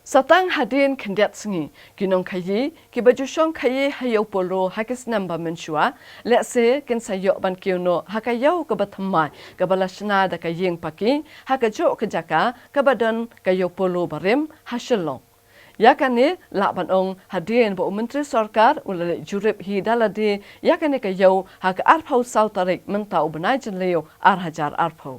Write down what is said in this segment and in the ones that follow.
Satang hadin kendiat sengi, ginong kayi, kibajusong kayi hayo polo hakis namba mensua, lekse ken sayok ban kiono hakayau kabatamai, kabalashna da kaying paki, hakajo kejaka, kabadan kayo polo barim, hasilong. Yakane lakban ong hadin bo menteri sarkar ulale jurip hidalade yakane kayo hak arpau sautarik mentau benai jenleo arhajar arpau.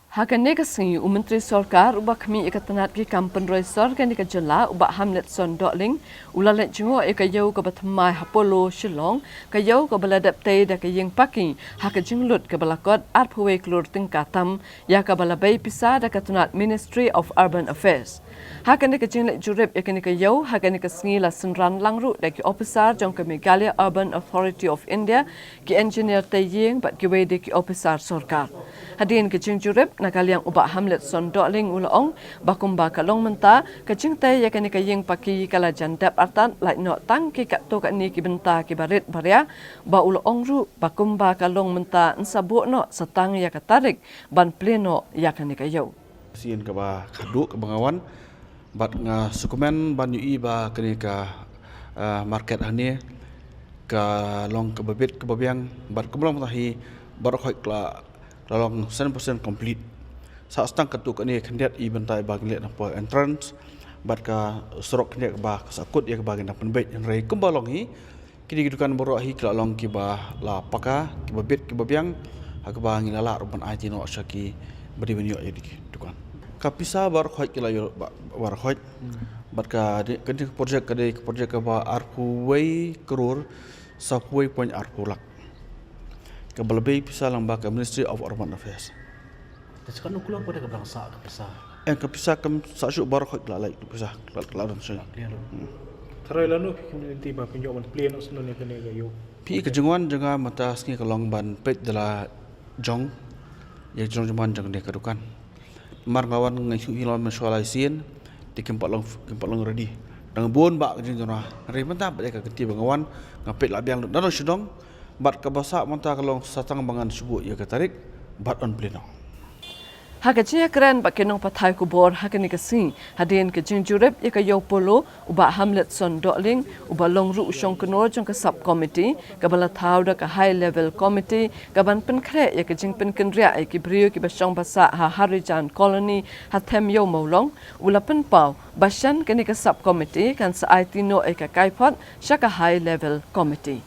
Hakan nega sengi menteri sarkar ubah kami ikatanat ki kampen roi sarkan ika jela ubah Hamlet son dokling ulalet jengo ikayau ke batamai hapolo shillong kayau ke baladap tay da kayeng paki hak jenglut ke balakot arpwe klur tingkatam ya ke balabai pisa da katunat Ministry of Urban Affairs. Hakan nega jenglet jurip yakan ikayau hakan nega sengi la senran langru da ki officer jong ke Meghalaya Urban Authority of India ki engineer tayeng bat ki wede ki officer sarkar. Hadin ke jeng jurip nakaliang ubah Hamlet son dokling ulaong bakumba kalong menta kecing tay yakani kayeng paki kala jandap artan like no tang ki kat to ni ki benta ki barit baria ba ulaong ru bakumba kalong menta nsabuk no setang ya katarik ban pleno yakani kayau sien ka ba khadu ka bangawan bat nga sukumen ban yu ba kani ka market hani ka long ka babit ka babiang bat kumlong tahi bar khoi kla lalong 100% complete. Saat stang ketuk ni kendiat i bentai bagi lihat nampak entrance, bat ka serok kendiat ba sakut ya ke bagi nampak baik yang rai kumbalong hi, kini gidukan borok hi kelalong ki ba la paka ki babit ki babiang hak ba ngi lala ruban IT no syaki beri benyo ya dukan. Kapisa bar khoi ki layo bar khoi bat ka kini projek ka ba arpu wei krur sapui point arpu lak. Kebelebih pisah lambak Ministry of Urban Affairs. Sekarang ukulah pada kebangsa kepisah. Kepisah kem sasyuk baru khot lalai kepisah keladan saya. Tarai lanu community ba pinjauan plan asno ni kene gayo. Pi kejenguan jangan mata sini kelong ban pet dala jong ya jong jaman jang dia kedukan. Mar ngawan ngai hilon mensualaisin di kempat long ready. Dengan bon bak jeng jona. Ri mantap dia ke keti bangawan ngapet labiang dan sedong bat kabasa manta kalong satang bangan subuh ya katarik bat on pleno. Hakacia keren bakenong patai kubor hakani kasing hadin ke jingjurep ya kayo polo uba Hamlet son dokling uba longru usong kenor jong ke sub committee kabala thau da ka high level committee kaban penkre ya ke jing penkenria ya ki brio ki basong basa ha harijan colony hathem yo molong ula penpau basan kani ke sub committee kan sa IT no e ka kaipot syaka high level committee.